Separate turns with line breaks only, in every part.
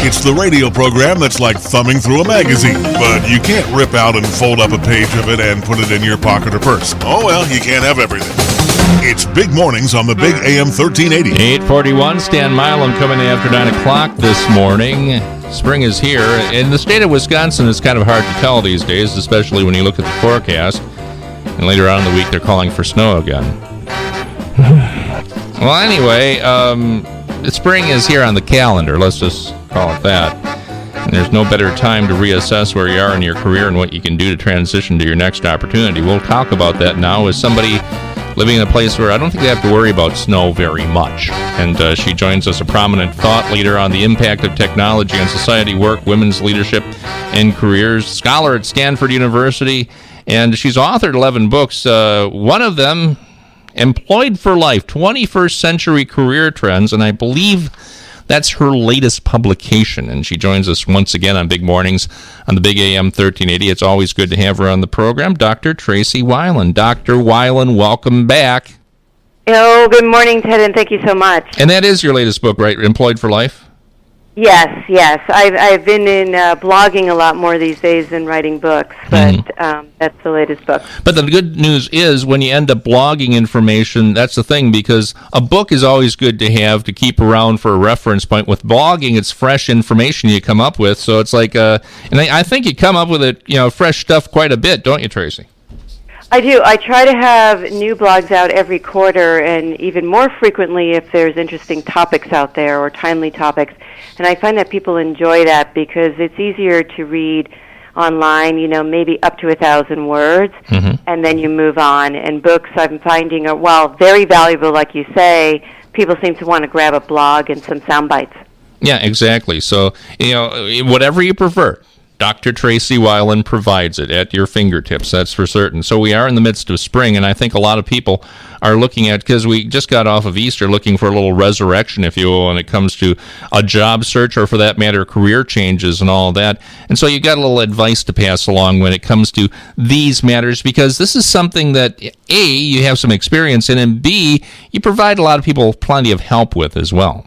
It's the radio program that's like thumbing through a magazine, but you can't rip out and fold up a page of it and put it in your pocket or purse. Oh well, you can't have everything. It's Big Mornings on the Big AM 1380.
8:41, Stan Milam coming after 9 o'clock this morning. Spring is here. In the state of Wisconsin, it's kind of hard to tell these days, especially when you look at the forecast. And later on in the week, they're calling for snow again. Well, anyway, the spring is here on the calendar. Let's just call it that. And there's no better time to reassess where you are in your career and what you can do to transition to your next opportunity. We'll talk about that now with somebody living in a place where I don't think they have to worry about snow very much. And she joins us, a prominent thought leader on the impact of technology on society, work, women's leadership, and careers, scholar at Stanford University, and she's authored 11 books. One of them, Employed for Life, 21st Century Career Trends, and I believe that's her latest publication, and she joins us once again on Big Mornings on the Big AM 1380. It's always good to have her on the program, Dr. Tracey Wilen. Dr. Wilen, welcome back.
Oh, good morning, Ted, and thank you so much.
And that is your latest book, right? Employed for Life?
Yes. I've been in blogging a lot more these days than writing books, but that's the latest book.
But the good news is when you end up blogging information, that's the thing, because a book is always good to have to keep around for a reference point. With blogging, it's fresh information you come up with, so it's like, and I think you come up with it, fresh stuff quite a bit, don't you, Tracey?
I do. I try to have new blogs out every quarter, and even more frequently if there's interesting topics out there or timely topics. And I find that people enjoy that because it's easier to read online, maybe up to 1,000 words, and then you move on. And books, I'm finding, are, while very valuable, like you say, people seem to want to grab a blog and some sound bites.
Yeah, exactly. So, whatever you prefer, Dr. Tracey Wilen provides it at your fingertips, that's for certain. So we are in the midst of spring, and I think a lot of people are looking at, because we just got off of Easter, looking for a little resurrection, if you will, when it comes to a job search or, for that matter, career changes and all that. And so you got a little advice to pass along when it comes to these matters, because this is something that, A, you have some experience in, and B, you provide a lot of people plenty of help with as well.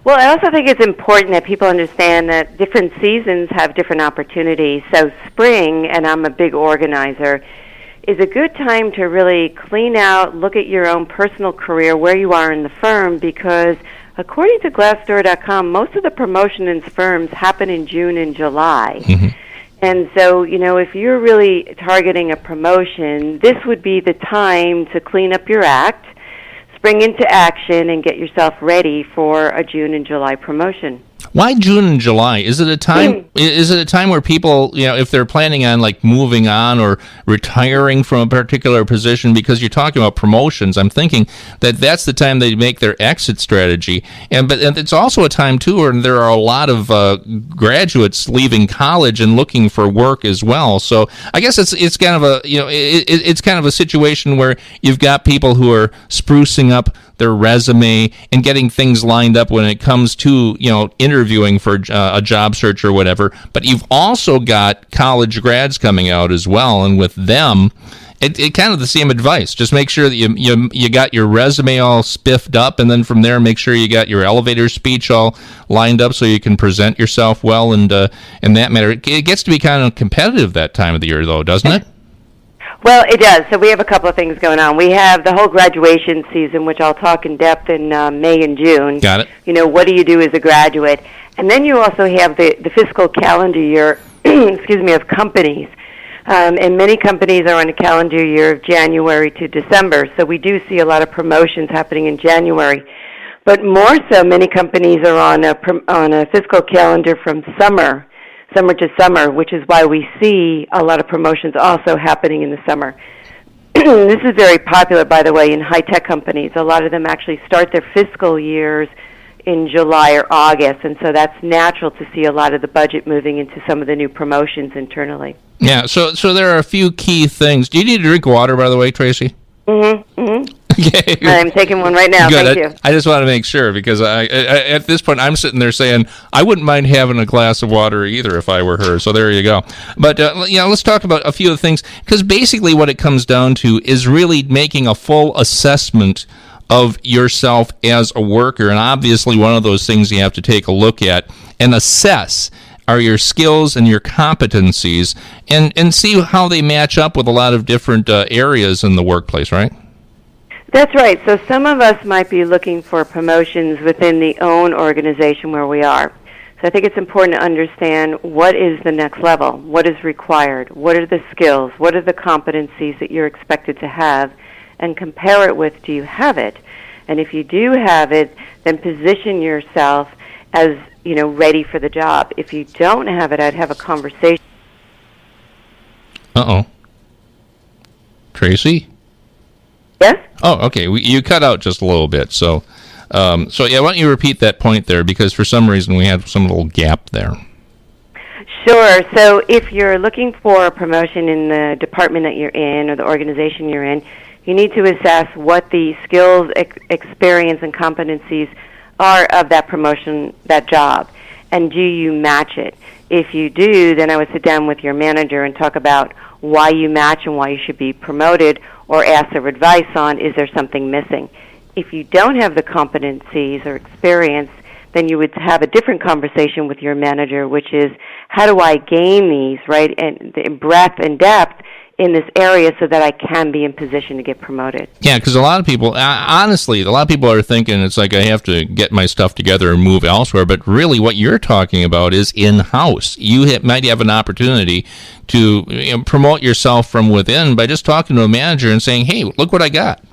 Well, I also think it's important that people understand that different seasons have different opportunities. So spring, and I'm a big organizer, is a good time to really clean out, look at your own personal career, where you are in the firm, because according to Glassdoor.com, most of the promotion in firms happen in June and July. And so, if you're really targeting a promotion, this would be the time to clean up your act, spring into action, and get yourself ready for a June and July promotion.
Why June and July? Is it a time? Is it a time where people, if they're planning on moving on or retiring from a particular position, because you're talking about promotions, I'm thinking that that's the time they make their exit strategy. And it's also a time too where there are a lot of graduates leaving college and looking for work as well. So I guess it's kind of a it's kind of a situation where you've got people who are sprucing up their resume and getting things lined up when it comes to interviewing for a job search or whatever. But you've also got college grads coming out as well, and with them, it kind of the same advice. Just make sure that you got your resume all spiffed up, and then from there, make sure you got your elevator speech all lined up so you can present yourself well. And in that matter, it gets to be kind of competitive that time of the year, though, doesn't it?
Well, it does. So we have a couple of things going on. We have the whole graduation season, which I'll talk in depth in May and June.
Got it.
What do you do as a graduate? And then you also have the fiscal calendar year, of companies. And many companies are on a calendar year of January to December. So we do see a lot of promotions happening in January. But more so, many companies are on a fiscal calendar from summer to summer, which is why we see a lot of promotions also happening in the summer. This is very popular, by the way, in high-tech companies. A lot of them actually start their fiscal years in July or August, and so that's natural to see a lot of the budget moving into some of the new promotions internally.
Yeah, so there are a few key things. Do you need to drink water, by the way, Tracey? Okay.
I'm taking one right now.
Good.
Thank you.
I just want to make sure, because I at this point I'm sitting there saying I wouldn't mind having a glass of water either if I were her. So there you go. But let's talk about a few of the things, because basically what it comes down to is really making a full assessment of yourself as a worker, and obviously one of those things you have to take a look at and assess are your skills and your competencies, and see how they match up with a lot of different areas in the workplace, right?
That's right. So some of us might be looking for promotions within the own organization where we are. So I think it's important to understand what is the next level, what is required, what are the skills, what are the competencies that you're expected to have, and compare it with, do you have it? And if you do have it, then position yourself as, ready for the job. If you don't have it, I'd have a conversation.
Uh-oh. Tracey?
Yes?
Oh, okay. You cut out just a little bit. So yeah, why don't you repeat that point there, because for some reason we had some little gap there.
Sure. So if you're looking for a promotion in the department that you're in or the organization you're in, you need to assess what the skills, experience, and competencies are of that promotion, that job, and do you match it? If you do, then I would sit down with your manager and talk about why you match and why you should be promoted, or ask their advice on, is there something missing? If you don't have the competencies or experience, then you would have a different conversation with your manager, which is, how do I gain these, right, and the breadth and depth in this area so that I can be in position to get promoted.
Yeah, because a lot of people, honestly, a lot of people are thinking it's like I have to get my stuff together and move elsewhere, but really what you're talking about is in-house. You might have an opportunity to promote yourself from within by just talking to a manager and saying, hey, look what I got.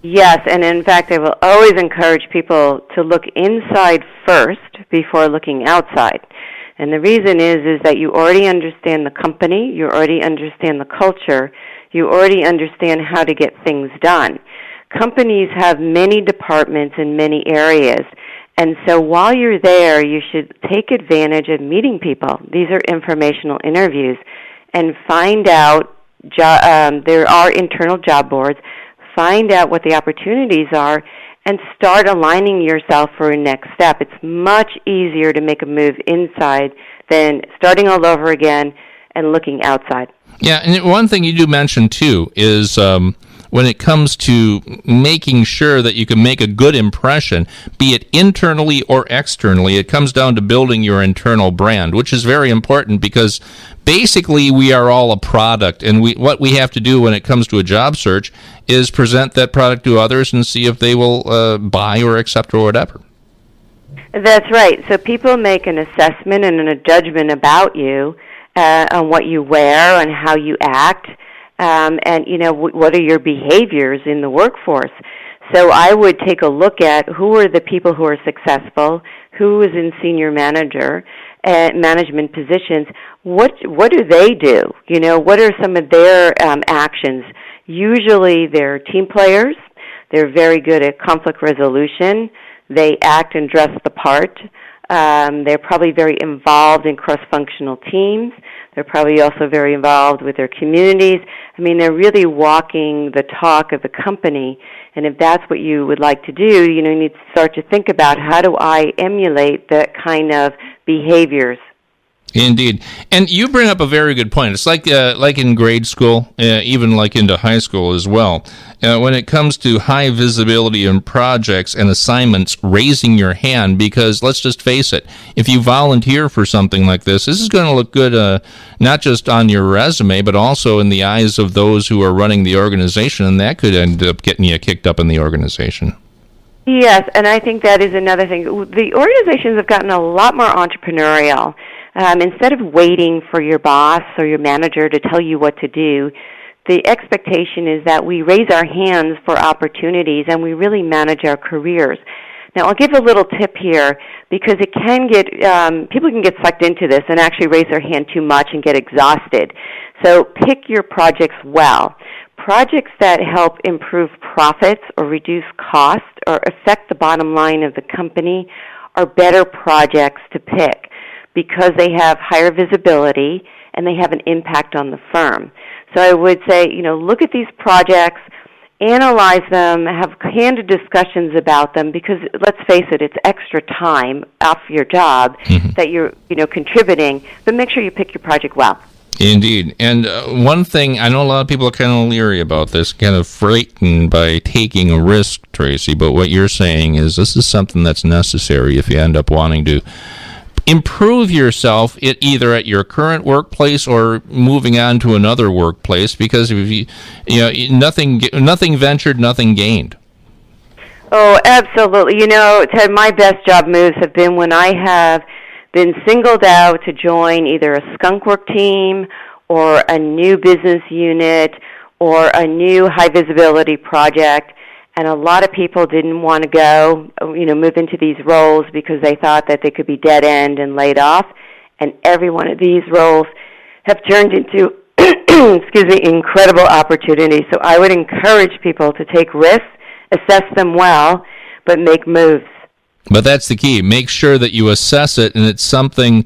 Yes, and in fact, I will always encourage people to look inside first before looking outside. And the reason is that you already understand the company, you already understand the culture, you already understand how to get things done. Companies have many departments in many areas, and so while you're there, you should take advantage of meeting people. These are informational interviews, and find out, there are internal job boards, find out what the opportunities are, and start aligning yourself for a next step. It's much easier to make a move inside than starting all over again and looking outside.
Yeah, and one thing you do mention, too, is when it comes to making sure that you can make a good impression, be it internally or externally, it comes down to building your internal brand, which is very important because basically we are all a product, and what we have to do when it comes to a job search is present that product to others and see if they will buy or accept or whatever.
That's right. So people make an assessment and a judgment about you on what you wear and how you act, and what are your behaviors in the workforce. So I would take a look at who are the people who are successful, who is in senior management positions. What do they do? What are some of their actions? Usually they're team players. They're very good at conflict resolution. They act and dress the part. They're probably very involved in cross-functional teams. They're probably also very involved with their communities. I mean, they're really walking the talk of the company. And if that's what you would like to do, you need to start to think about, how do I emulate that kind of behaviors?
Indeed. And you bring up a very good point. It's like in grade school, even like into high school as well. When it comes to high visibility in projects and assignments, raising your hand, because let's just face it, if you volunteer for something like this is going to look good not just on your resume, but also in the eyes of those who are running the organization, and that could end up getting you kicked up in the organization.
Yes, and I think that is another thing. The organizations have gotten a lot more entrepreneurial. Instead of waiting for your boss or your manager to tell you what to do, the expectation is that we raise our hands for opportunities and we really manage our careers. Now, I'll give a little tip here, because it can get people can get sucked into this and actually raise their hand too much and get exhausted. So pick your projects well. Projects that help improve profits or reduce costs or affect the bottom line of the company are better projects to pick, because they have higher visibility and they have an impact on the firm. So I would say, look at these projects, analyze them, have candid discussions about them, because let's face it, it's extra time off your job that you're, contributing, but make sure you pick your project well.
Indeed. And one thing, I know a lot of people are kind of leery about this, kind of frightened by taking a risk, Tracey, but what you're saying is this is something that's necessary if you end up wanting to improve yourself either at your current workplace or moving on to another workplace, because if nothing ventured, nothing gained.
Oh, absolutely. Ted, my best job moves have been when I have been singled out to join either a skunk work team or a new business unit or a new high visibility project. And a lot of people didn't want to go, move into these roles because they thought that they could be dead end and laid off. And every one of these roles have turned into, incredible opportunities. So I would encourage people to take risks, assess them well, but make moves.
But that's the key. Make sure that you assess it, and it's something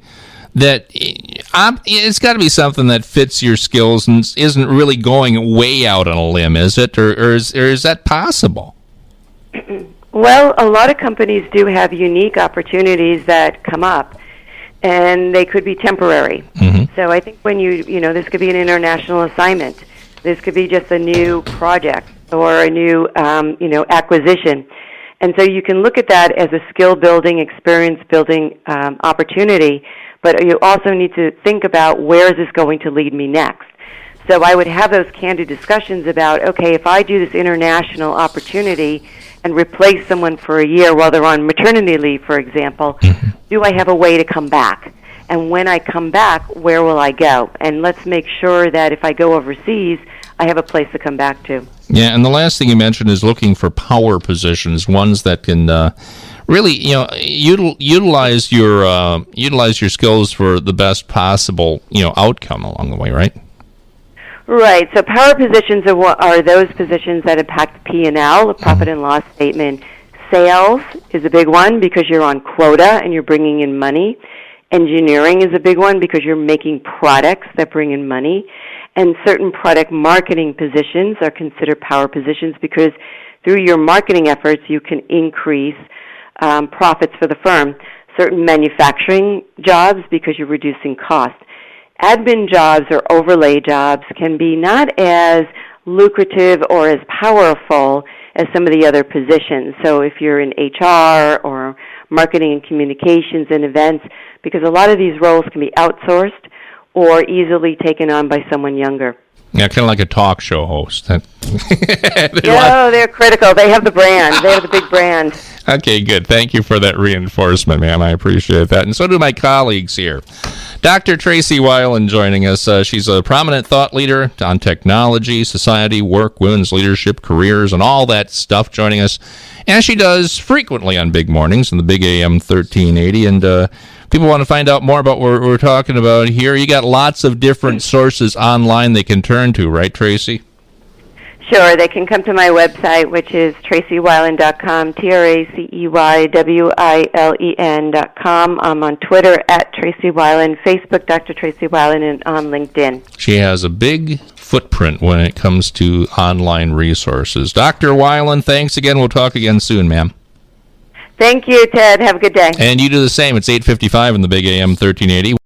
that it's got to be something that fits your skills and isn't really going way out on a limb, is it? Or is that possible?
Well, a lot of companies do have unique opportunities that come up, and they could be temporary. Mm-hmm. So I think when this could be an international assignment. This could be just a new project or a new, acquisition. And so you can look at that as a skill-building, experience-building opportunity, but you also need to think about where is this going to lead me next. So I would have those candid discussions about, okay, if I do this international opportunity and replace someone for a year while they're on maternity leave, for example, do I have a way to come back? And when I come back, where will I go? And let's make sure that if I go overseas, I have a place to come back to.
Yeah, and the last thing you mentioned is looking for power positions, ones that can really, utilize your skills for the best possible, outcome along the way, right?
Right. So power positions are those positions that impact P&L, the profit and loss statement. Sales is a big one because you're on quota and you're bringing in money. Engineering is a big one because you're making products that bring in money. And certain product marketing positions are considered power positions because through your marketing efforts you can increase profits for the firm. Certain manufacturing jobs because you're reducing cost. Admin jobs or overlay jobs can be not as lucrative or as powerful as some of the other positions. So if you're in HR or marketing and communications and events, because a lot of these roles can be outsourced or easily taken on by someone younger.
Yeah, kind of like a talk show host.
They're critical. They have the brand. They have the big brand.
Okay, good. Thank you for that reinforcement, ma'am. I appreciate that. And so do my colleagues here. Dr. Tracey Wilen joining us. She's a prominent thought leader on technology, society, work, women's leadership, careers, and all that stuff, joining us, as she does frequently on Big Mornings on the Big AM 1380. And people want to find out more about what we're talking about here. You got lots of different sources online they can turn to, right, Tracey?
Sure. They can come to my website, which is TraceyWilen.com, TraceyWilen.com. I'm on Twitter at Tracey Wilen, Facebook Dr. Tracey Wilen, and on LinkedIn.
She has a big footprint when it comes to online resources. Dr. Wilen, thanks again. We'll talk again soon, ma'am.
Thank you, Ted. Have a good day.
And you do the same. It's 8:55 in the Big AM 1380.